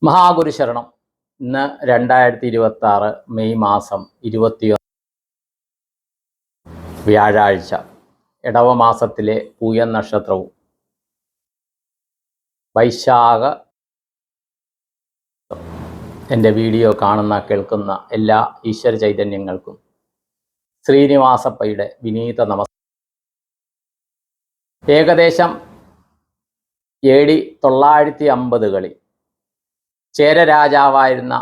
മഹാഗുരുശരണം. ഇന്ന് 2026 മെയ് മാസം 21 വ്യാഴാഴ്ച, ഇടവ മാസത്തിലെ പൂയം നക്ഷത്രവും വൈശാഖ. എൻ്റെ വീഡിയോ കാണുന്ന കേൾക്കുന്ന എല്ലാ ഈശ്വര ചൈതന്യങ്ങൾക്കും ശ്രീനിവാസപ്പയുടെ വിനീത നമസ്കാരം. ഏകദേശം AD 950 ചേര രാജാവായിരുന്ന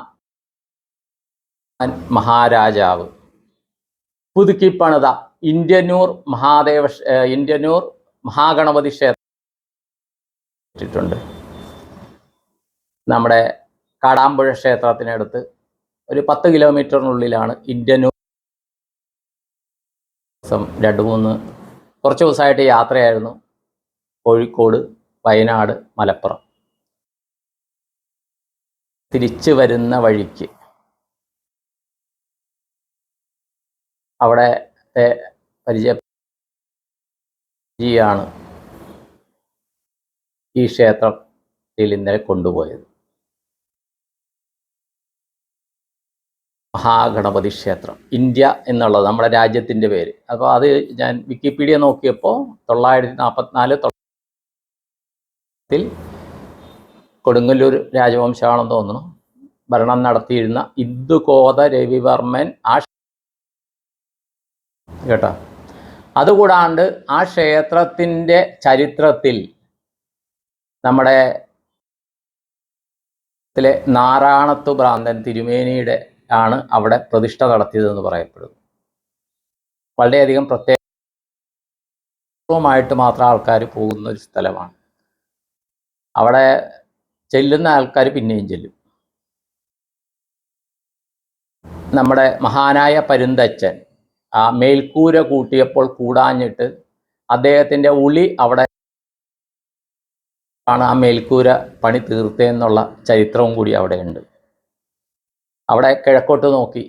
മഹാരാജാവ് പുതുക്കിപ്പണിത ഇന്ത്യന്നൂർ മഹാഗണപതി ക്ഷേത്രത്തിട്ടുണ്ട്. നമ്മുടെ കാടാമ്പുഴ ക്ഷേത്രത്തിനടുത്ത് ഒരു 10 കിലോമീറ്ററിനുള്ളിലാണ് ഇന്ത്യന്നൂർ. കുറച്ച് ദിവസമായിട്ട് യാത്രയായിരുന്നു. കോഴിക്കോട്, വയനാട്, മലപ്പുറം. തിരിച്ചു വരുന്ന വഴിക്ക് അവിടെ പരിചയമാണ് ഈ ക്ഷേത്രത്തിൽ ഇന്നലെ കൊണ്ടുപോയത്. മഹാഗണപതി ക്ഷേത്രം, ഇന്ത്യ എന്നുള്ളത് നമ്മുടെ രാജ്യത്തിൻ്റെ പേര്. അപ്പോൾ അത് ഞാൻ വിക്കിപീഡിയ നോക്കിയപ്പോൾ 944 കൊടുങ്ങല്ലൂർ രാജവംശമാണെന്ന് തോന്നുന്നു ഭരണം നടത്തിയിരുന്ന ഇന്ദുകോത രവിവർമ്മൻ കേട്ടോ. അതുകൂടാണ്ട് ആ ക്ഷേത്രത്തിൻ്റെ ചരിത്രത്തിൽ നമ്മുടെ നാരായണത്തു ഭ്രാന്തൻ തിരുമേനിയുടെ ആണ് അവിടെ പ്രതിഷ്ഠ നടത്തിയതെന്ന് പറയപ്പെടുന്നു. വളരെയധികം പ്രത്യേകമായിട്ട് മാത്രം ആൾക്കാർ പോകുന്ന ഒരു സ്ഥലമാണ്. അവിടെ ചെല്ലുന്ന ആൾക്കാർ പിന്നെയും ചെല്ലും. നമ്മുടെ മഹാനായ പരുന്തച്ചൻ ആ മേൽക്കൂര കൂട്ടിയപ്പോൾ കൂടാഞ്ഞിട്ട് അദ്ദേഹത്തിൻ്റെ ഉളി അവിടെ ആണ് ആ മേൽക്കൂര പണി തീർത്തതെന്നുള്ള ചരിത്രവും കൂടി അവിടെയുണ്ട്. അവിടെ കിഴക്കോട്ട് നോക്കി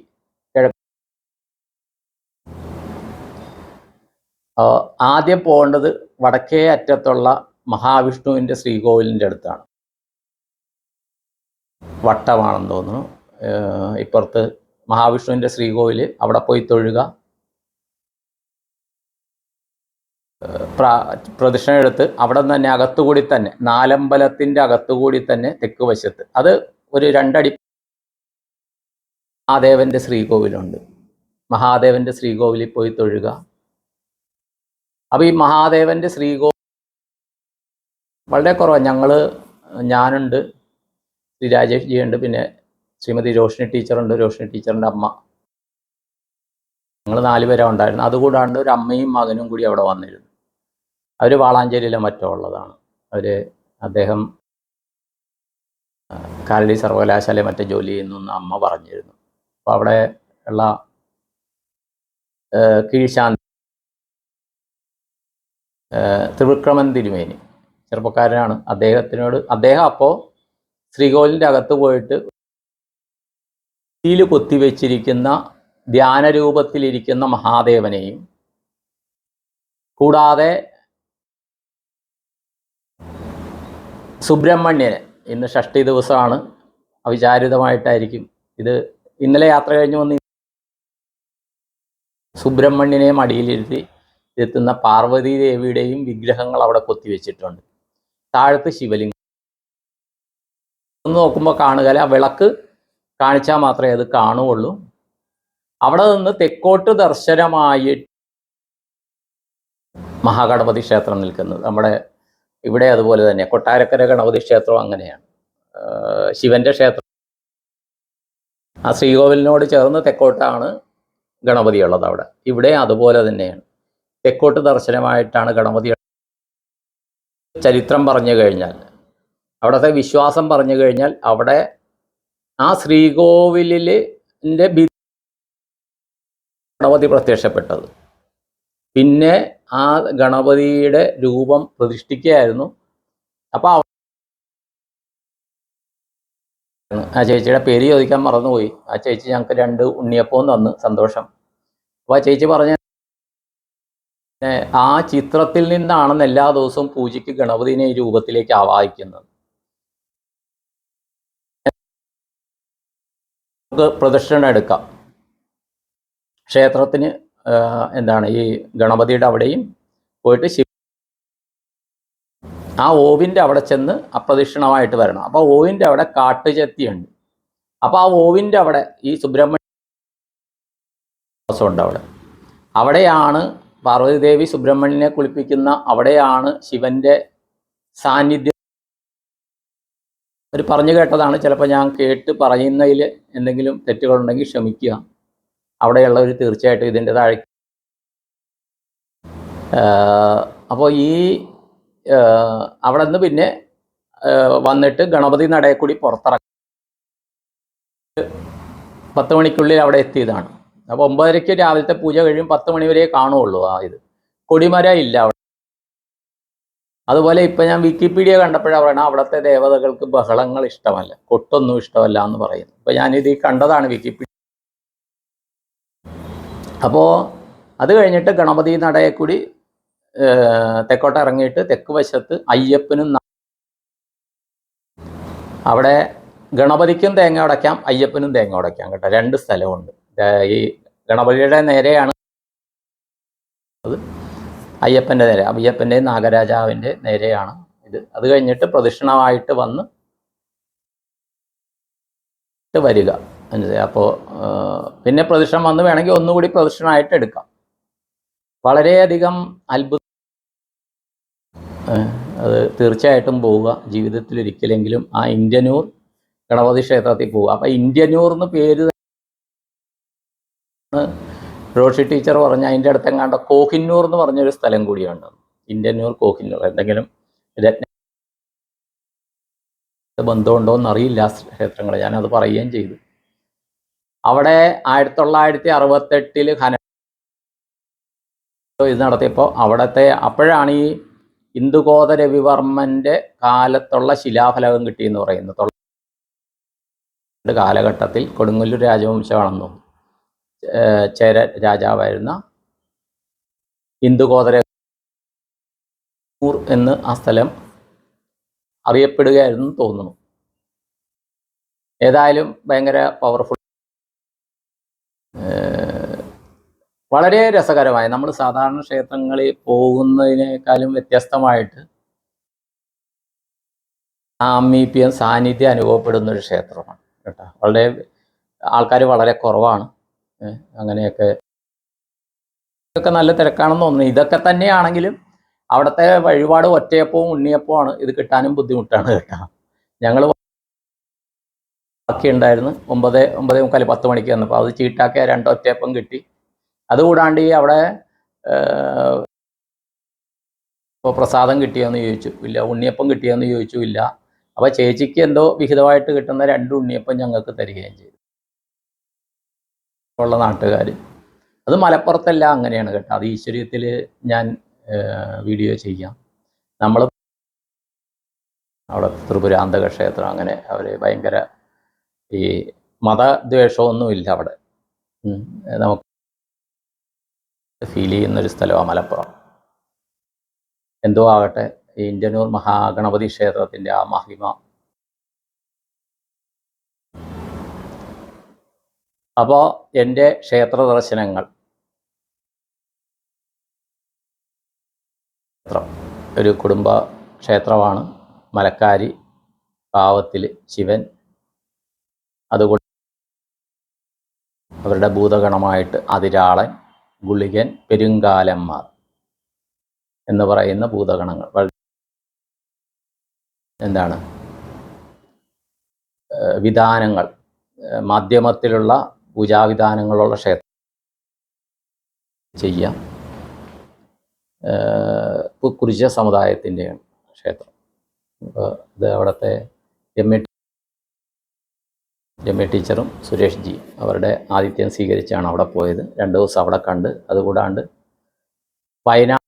ആദ്യം പോകേണ്ടത് വടക്കേ അറ്റത്തുള്ള മഹാവിഷ്ണുവിൻ്റെ ശ്രീകോവിലിൻ്റെ അടുത്താണ്. വട്ടമാണെന്ന് തോന്നുന്നു. ഇപ്പുറത്ത് മഹാവിഷ്ണുവിൻ്റെ ശ്രീകോവിൽ, അവിടെ പോയി തൊഴുക. പ്രദക്ഷിണം എടുത്ത് അവിടെ നിന്ന് തന്നെ അകത്തുകൂടി തന്നെ, നാലമ്പലത്തിൻ്റെ അകത്തുകൂടി തന്നെ തെക്ക് വശത്ത് അത് ഒരു 2 അടി മഹാദേവൻ്റെ ശ്രീകോവിലുണ്ട്. മഹാദേവൻ്റെ ശ്രീകോവിലിൽ പോയി തൊഴുക. അപ്പോൾ ഈ മഹാദേവൻ്റെ ശ്രീകോവിൽ വളരെ കുറവാണ്. ഞാനുണ്ട്, ശ്രീ രാജേഷ് ജി ഉണ്ട്, പിന്നെ ശ്രീമതി രോഷിനി ടീച്ചറുണ്ട്, രോഷിനി ടീച്ചറിൻ്റെ അമ്മ. ഞങ്ങൾ 4 പേരാണ് ഉണ്ടായിരുന്നു. അതുകൂടാണ്ട് ഒരു അമ്മയും മകനും കൂടി അവിടെ വന്നിരുന്നു. അവർ വാളാഞ്ചേരിയിലെ മറ്റോ ഉള്ളതാണ്. അദ്ദേഹം കാലടി സർവകലാശാലയിൽ മറ്റേ ജോലി ചെയ്യുന്നു എന്ന് അമ്മ പറഞ്ഞിരുന്നു. അപ്പോൾ അവിടെ ഉള്ള കീഴ്ശാന്തി ത്രിവിക്രമൻ തിരുമേനി ചെറുപ്പക്കാരനാണ്. അദ്ദേഹം അപ്പോൾ ശ്രീകോവിലിൻ്റെ അകത്ത് പോയിട്ട് കൊത്തിവെച്ചിരിക്കുന്ന ധ്യാനരൂപത്തിലിരിക്കുന്ന മഹാദേവനെയും കൂടാതെ സുബ്രഹ്മണ്യനെ, ഇന്ന് ഷഷ്ടി ദിവസമാണ്, അവിചാരിതമായിട്ടായിരിക്കും ഇത്. ഇന്നലെ യാത്ര കഴിഞ്ഞ് വന്ന് സുബ്രഹ്മണ്യനെയും അടിയിലിരുത്തി എത്തുന്ന പാർവതി ദേവിയുടെയും വിഗ്രഹങ്ങൾ അവിടെ കൊത്തിവെച്ചിട്ടുണ്ട്. താഴത്ത് ശിവലിംഗം. ഒന്ന് നോക്കുമ്പോൾ കാണുകയില്ല, ആ വിളക്ക് കാണിച്ചാൽ മാത്രമേ അത് കാണുകയുള്ളൂ. അവിടെ നിന്ന് തെക്കോട്ട് ദർശനമായി മഹാഗണപതി ക്ഷേത്രം നിൽക്കുന്നത്. നമ്മുടെ ഇവിടെ അതുപോലെ തന്നെ കൊട്ടാരക്കര ഗണപതി ക്ഷേത്രം അങ്ങനെയാണ്. ശിവന്റെ ക്ഷേത്രം ആ ശ്രീകോവിലിനോട് ചേർന്ന് തെക്കോട്ടാണ് ഗണപതി ഉള്ളത്. അവിടെ ഇവിടെ അതുപോലെ തന്നെയാണ്. തെക്കോട്ട് ദർശനമായിട്ടാണ് ഗണപതി. ചരിത്രം പറഞ്ഞു കഴിഞ്ഞാൽ, അവിടുത്തെ വിശ്വാസം പറഞ്ഞു കഴിഞ്ഞാൽ, അവിടെ ആ ശ്രീകോവിലിൻ്റെ ഗണപതി പ്രത്യക്ഷപ്പെട്ടത്. പിന്നെ ആ ഗണപതിയുടെ രൂപം പ്രതിഷ്ഠിക്കുകയായിരുന്നു. അപ്പോൾ ആ ചേച്ചിയുടെ പേര് ചോദിക്കാൻ മറന്നുപോയി. ആ ചേച്ചി ഞങ്ങൾക്ക് 2 ഉണ്ണിയപ്പവും തന്ന്, സന്തോഷം. അപ്പോൾ ആ ചേച്ചി പറഞ്ഞ ആ ചിത്രത്തിൽ നിന്നാണെന്ന് എല്ലാ ദിവസവും പൂജയ്ക്ക് ഗണപതിനെ ഈ രൂപത്തിലേക്ക് ആവാഹിക്കുന്നത്. നമുക്ക് പ്രദക്ഷിണം എടുക്കാം. ക്ഷേത്രത്തിന് എന്താണ് ഈ ഗണപതിയുടെ അവിടെയും പോയിട്ട് ആ ഓവിൻ്റെ അവിടെ ചെന്ന് അപ്രദക്ഷിണമായിട്ട് വരണം. അപ്പോൾ ഓവിൻ്റെ അവിടെ കാട്ടുചെത്തിയുണ്ട്. അപ്പോൾ ആ ഓവിൻ്റെ അവിടെ ഈ സുബ്രഹ്മണ്യ ഉണ്ട്. അവിടെയാണ് പാർവതീദേവി സുബ്രഹ്മണ്യനെ കുളിപ്പിക്കുന്ന, അവിടെയാണ് ശിവന്റെ സാന്നിധ്യം. ഒരു പറഞ്ഞു കേട്ടതാണ്. ചിലപ്പോൾ ഞാൻ കേട്ട് പറയുന്നതിൽ എന്തെങ്കിലും തെറ്റുകളുണ്ടെങ്കിൽ ക്ഷമിക്കുക. അവിടെയുള്ളവർ തീർച്ചയായിട്ടും ഇതിൻ്റെ താഴെ. അപ്പോൾ ഈ അവിടെ നിന്ന് പിന്നെ വന്നിട്ട് ഗണപതി നടയിൽ കൂടി പുറത്തിറക്കി 10 മണിക്കുള്ളിൽ അവിടെ എത്തിയതാണ്. അപ്പോൾ 9:30 രാവിലത്തെ പൂജ കഴിയും. 10 മണി വരെ കാണുള്ളൂ. ഇത് കൊടിമര ഇല്ല അവിടെ. അതുപോലെ ഇപ്പം ഞാൻ വിക്കിപീഡിയ കണ്ടപ്പോഴാണ് പറയണം അവിടുത്തെ ദേവതകൾക്ക് ബഹളങ്ങൾ ഇഷ്ടമല്ല, കൊട്ടൊന്നും ഇഷ്ടമല്ല എന്ന് പറയുന്നു. ഇപ്പം ഞാനിത് കണ്ടതാണ് വിക്കിപീഡിയ. അപ്പോൾ അത് കഴിഞ്ഞിട്ട് ഗണപതി നടയിൽ കൂടി തെക്കോട്ട് ഇറങ്ങിയിട്ട് തെക്ക് വശത്ത് അയ്യപ്പനും അവിടെ ഗണപതിക്കും തേങ്ങ ഉടയ്ക്കാം, അയ്യപ്പനും തേങ്ങ ഉടയ്ക്കാം കേട്ടോ. 2 സ്ഥലമുണ്ട്. ഈ ഗണപതിയുടെ നേരെയാണ് അത്, അയ്യപ്പൻ്റെ നേരെ, അയ്യപ്പൻ്റെ നാഗരാജാവിൻ്റെ നേരെയാണ് ഇത്. അത് കഴിഞ്ഞിട്ട് പ്രദക്ഷിണമായിട്ട് വന്ന് വരിക. അപ്പോൾ പിന്നെ പ്രദക്ഷിണം വന്ന് വേണമെങ്കിൽ ഒന്നുകൂടി പ്രദക്ഷിണമായിട്ട് എടുക്കാം. വളരെയധികം അത്ഭുതം. അത് തീർച്ചയായിട്ടും പോവുക. ജീവിതത്തിൽ ഒരിക്കലെങ്കിലും ആ ഇന്ത്യനൂർ ഗണപതി ക്ഷേത്രത്തിൽ പോവുക. അപ്പം ഇന്ത്യനൂർ എന്ന് പേര് റോഷി ടീച്ചർ പറഞ്ഞ അതിൻ്റെ അടുത്തെങ്ങാണ്ട് കോഹിന്നൂർ എന്ന് പറഞ്ഞൊരു സ്ഥലം കൂടിയുണ്ട്. ഇന്ത്യനൂർ, കോഹിന്നൂർ. എന്തെങ്കിലും ബന്ധമുണ്ടോ എന്നറിയില്ല ക്ഷേത്രങ്ങൾ. ഞാനത് പറയുകയും ചെയ്തു. അവിടെ 1968 ഇത് നടത്തിയപ്പോൾ അപ്പോഴാണ് ഈ ഇന്ദുകോത രവിവർമ്മൻ്റെ കാലത്തുള്ള ശിലാഫലകം കിട്ടിയെന്ന് പറയുന്നത്. കാലഘട്ടത്തിൽ കൊടുങ്ങല്ലൂർ രാജവംശമാണെന്നും ചേര രാജാവായിരുന്ന ഇന്ദുകോത എന്ന് ആ സ്ഥലം അറിയപ്പെടുകയായിരുന്നു തോന്നുന്നു. ഏതായാലും ഭയങ്കര പവർഫുൾ, വളരെ രസകരമായി. നമ്മൾ സാധാരണ ക്ഷേത്രങ്ങളിൽ പോകുന്നതിനേക്കാളും വ്യത്യസ്തമായിട്ട് സാമീപ്യം, സാന്നിധ്യം അനുഭവപ്പെടുന്ന ഒരു ക്ഷേത്രമാണ് കേട്ടോ. വളരെ ആൾക്കാർ വളരെ കുറവാണ്. അങ്ങനെയൊക്കെ നല്ല തിരക്കാണെന്ന് തോന്നുന്നു. ഇതൊക്കെ തന്നെയാണെങ്കിലും അവിടുത്തെ വഴിപാട് ഒറ്റയപ്പവും ഉണ്ണിയപ്പവുമാണ്. ഇത് കിട്ടാനും ബുദ്ധിമുട്ടാണ് കേട്ടോ. ഞങ്ങൾ ബാക്കി ഉണ്ടായിരുന്നു 9:45 10 മണിക്ക് വന്നപ്പോൾ അത് ചീട്ടാക്കിയ 2 ഒറ്റയപ്പം കിട്ടി. അതുകൂടാണ്ട് ഈ അവിടെ ഇപ്പോൾ പ്രസാദം കിട്ടിയെന്ന് ചോദിച്ചു, ഇല്ല. ഉണ്ണിയപ്പം കിട്ടിയെന്ന് ചോദിച്ചു, ഇല്ല. അപ്പോൾ ചേച്ചിക്ക് എന്തോ വിഹിതമായിട്ട് കിട്ടുന്ന 2 ഉണ്ണിയപ്പം ഞങ്ങൾക്ക് തരികയും ചെയ്തു ഉള്ള നാട്ടുകാർ. അത് മലപ്പുറത്തെല്ലാം അങ്ങനെയാണ് കേട്ടോ. അത് ഈശ്വര്യത്തിൽ ഞാൻ വീഡിയോ ചെയ്യാം. നമ്മൾ അവിടെ ത്രിപുരാന്തക ക്ഷേത്രം, അങ്ങനെ അവർ ഭയങ്കര ഈ മതദ്വേഷമൊന്നുമില്ല അവിടെ. നമുക്ക് ഫീൽ ചെയ്യുന്നൊരു സ്ഥലമാണ് മലപ്പുറം. എന്തോ ആകട്ടെ, ഈ ഇന്ത്യനൂർ മഹാഗണപതി ക്ഷേത്രത്തിൻ്റെ ആ മഹിമ. അപ്പോൾ എൻ്റെ ക്ഷേത്ര ദർശനങ്ങൾ, ഒരു കുടുംബ ക്ഷേത്രമാണ്. മലക്കാരി പാവത്തിൽ ശിവൻ, അതുകൊണ്ട് അവരുടെ ഭൂതഗണമായിട്ട് അതിരാളൻ, ഗുളികൻ, പെരുങ്കാലന്മാർ എന്ന് പറയുന്ന ഭൂതഗണങ്ങൾ. എന്താണ് വിധാനങ്ങൾ, മാധ്യമത്തിലുള്ള പൂജാവിധാനങ്ങളുള്ള ക്ഷേത്രം ചെയ്യാം. കുറിച്യ സമുദായത്തിൻ്റെ ക്ഷേത്രം. ഇത് അവിടുത്തെ രമ്യ ടീച്ചറും സുരേഷ് ജി അവരുടെ ആതിഥ്യം സ്വീകരിച്ചാണ് അവിടെ പോയത്. 2 ദിവസം അവിടെ കണ്ട്. അതുകൂടാണ്ട് വയനാട്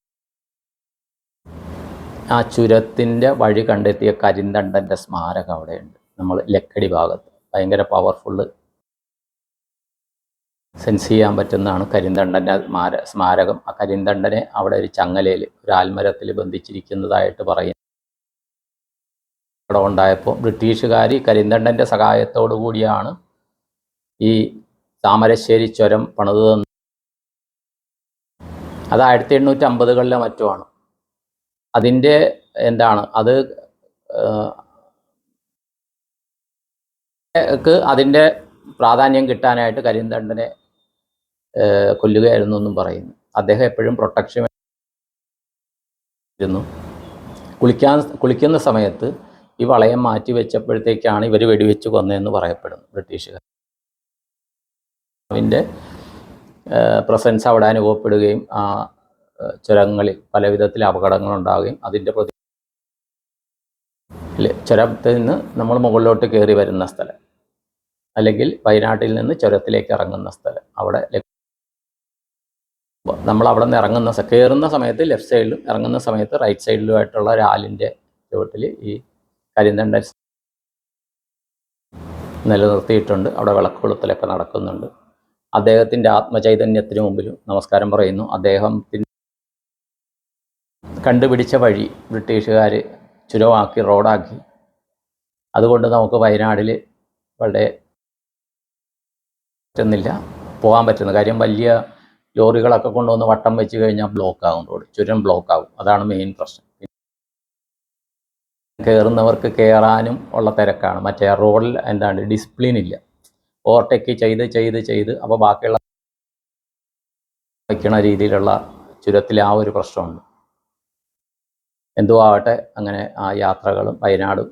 ആ ചുരത്തിൻ്റെ വഴി കണ്ടെത്തിയ കരിന്തണ്ടൻ്റെ സ്മാരകം അവിടെയുണ്ട്. നമ്മൾ ലക്കടി ഭാഗത്ത് ഭയങ്കര പവർഫുള്ള്, സെൻസ് ചെയ്യാൻ പറ്റുന്നതാണ് കരിന്തണ്ടൻ്റെ സ്മാരകം. ആ കരിന്തണ്ടനെ അവിടെ ഒരു ചങ്ങലയിൽ, ഒരു ആൽമരത്തിൽ ബന്ധിച്ചിരിക്കുന്നതായിട്ട് പറയുന്നു. അവിടെ ഉണ്ടായപ്പോൾ ബ്രിട്ടീഷുകാർ കരിന്തണ്ടൻ്റെ സഹായത്തോടു കൂടിയാണ് ഈ താമരശ്ശേരി ചുരം പണിത് തന്നു. അത് 1850 മറ്റുമാണ്. അതിൻ്റെ എന്താണ് അത് അതിൻ്റെ പ്രാധാന്യം കിട്ടാനായിട്ട് കരിന്തണ്ടനെ കൊല്ലുകയായിരുന്നു എന്നും പറയുന്നു. അദ്ദേഹം എപ്പോഴും പ്രൊട്ടക്ഷൻ ഇരുന്നു. കുളിക്കുന്ന സമയത്ത് ഈ വളയം മാറ്റി വെച്ചപ്പോഴത്തേക്കാണ് ഇവർ വെടിവെച്ച് കൊന്നതെന്ന് പറയപ്പെടുന്നു ബ്രിട്ടീഷുകാർ. അതിൻ്റെ പ്രസൻസ് അവിടെ അനുഭവപ്പെടുകയും ആ ചുരങ്ങളിൽ പല വിധത്തിൽ അപകടങ്ങളുണ്ടാവുകയും അതിൻ്റെ ചുരത്തിൽ നിന്ന് നമ്മൾ മുകളിലോട്ട് കയറി വരുന്ന സ്ഥലം, അല്ലെങ്കിൽ വയനാട്ടിൽ നിന്ന് ചുരത്തിലേക്ക് ഇറങ്ങുന്ന സ്ഥലം, അവിടെ നമ്മൾ അവിടെ നിന്ന് കയറുന്ന സമയത്ത് ലെഫ്റ്റ് സൈഡിലും ഇറങ്ങുന്ന സമയത്ത് റൈറ്റ് സൈഡിലുമായിട്ടുള്ള ഒരാലിൻ്റെ ചുവട്ടിൽ ഈ കരിന്തണ്ടൻ നിലനിർത്തിയിട്ടുണ്ട്. അവിടെ വിളക്ക് കൊളുത്തലൊക്കെ നടക്കുന്നുണ്ട്. അദ്ദേഹത്തിൻ്റെ ആത്മചൈതന്യത്തിന് മുമ്പിലും നമസ്കാരം പറയുന്നു. അദ്ദേഹത്തിന് കണ്ടുപിടിച്ച വഴി ബ്രിട്ടീഷുകാർ ചുരമാക്കി, റോഡാക്കി. അതുകൊണ്ട് നമുക്ക് വയനാടിൽ വളരെ പോകാൻ പറ്റുന്ന കാര്യം, വലിയ ലോറികളൊക്കെ കൊണ്ടുവന്ന് വട്ടം വെച്ച് കഴിഞ്ഞാൽ ബ്ലോക്കാകും, റോഡ് ചുരം ബ്ലോക്കാകും. അതാണ് മെയിൻ പ്രശ്നം. കയറുന്നവർക്ക് കയറാനും ഉള്ള തിരക്കാണ്. മറ്റേ റോഡിൽ എന്താണ് ഡിസിപ്ലിൻ ഇല്ല. ഓവർടേക്ക് ചെയ്ത് അപ്പോൾ ബാക്കിയുള്ള വയ്ക്കണ രീതിയിലുള്ള ചുരത്തിൽ ആ ഒരു പ്രശ്നമുണ്ട്. എന്തോ ആവട്ടെ, അങ്ങനെ ആ യാത്രകളും വയനാടും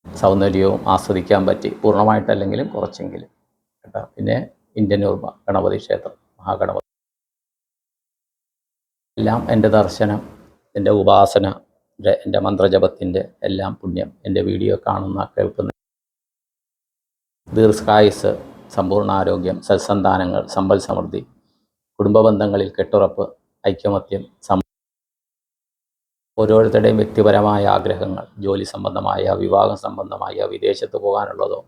സൗന്ദര്യവും ആസ്വദിക്കാൻ പറ്റി, പൂർണ്ണമായിട്ടല്ലെങ്കിലും കുറച്ചെങ്കിലും കേട്ടോ. പിന്നെ ഇന്ത്യൻ ഗണപതി ക്ഷേത്രം, മഹാഗണപതി, എല്ലാം എൻ്റെ ദർശനം, എൻ്റെ ഉപാസന, എൻ്റെ മന്ത്രജപത്തിൻ്റെ എല്ലാം പുണ്യം എൻ്റെ വീഡിയോ കാണുന്ന കേൾക്കുന്ന ദീർഘായുസ്, സമ്പൂർണ്ണ ആരോഗ്യം, സൽസന്താനങ്ങൾ, സമ്പൽ സമൃദ്ധി, കുടുംബ ബന്ധങ്ങളിൽ കെട്ടുറപ്പ്, ഐക്യമത്യം, ഓരോരുത്തരുടെയും വ്യക്തിപരമായ ആഗ്രഹങ്ങൾ, ജോലി സംബന്ധമായ, വിവാഹം സംബന്ധമായ, വിദേശത്ത് പോകാനുള്ളതോ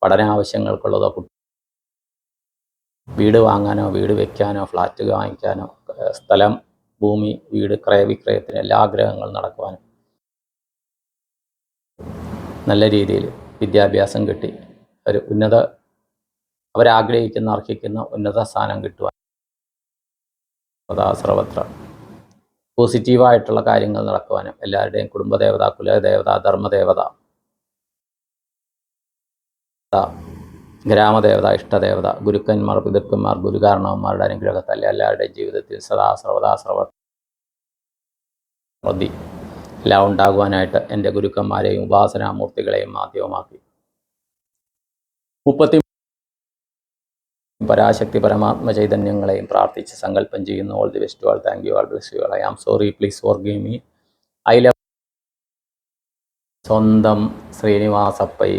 പഠന ആവശ്യങ്ങൾക്കുള്ളതോ, വീട് വാങ്ങാനോ വീട് വയ്ക്കാനോ ഫ്ലാറ്റ് വാങ്ങിക്കാനോ, സ്ഥലം, ഭൂമി, വീട് ക്രയവിക്രയത്തിന് എല്ലാ ആഗ്രഹങ്ങളും നടക്കുവാനും, നല്ല രീതിയിൽ വിദ്യാഭ്യാസം കിട്ടി ഒരു അവരാഗ്രഹിക്കുന്ന അർഹിക്കുന്ന ഉന്നത സ്ഥാനം കിട്ടുവാൻ, സർവത്ര പോസിറ്റീവായിട്ടുള്ള കാര്യങ്ങൾ നടക്കുവാനും, എല്ലാവരുടെയും കുടുംബദേവത, കുലദേവത, ധർമ്മദേവത, ഗ്രാമദേവത, ഇഷ്ടദേവത, ഗുരുക്കന്മാർ, പിതൃക്കന്മാർ, ഗുരുകാരണവന്മാരുടെ അനുഗ്രഹത്താൽ എല്ലാവരുടെയും ജീവിതത്തിൽ സദാ സർവദാ സർവ്വതി എല്ലാം ഉണ്ടാകുവാനായിട്ട് എൻ്റെ ഗുരുക്കന്മാരെയും ഉപാസനാമൂർത്തികളെയും മാധ്യമമാക്കി പരാശക്തി പരമാത്മ ചൈതന്യങ്ങളെയും പ്രാർത്ഥിച്ച് സങ്കല്പം ചെയ്യുന്നു. All the best, all thank you, all bless you, I am sorry, please forgive me, I love. സ്വന്തം ശ്രീനിവാസപ്പൈ.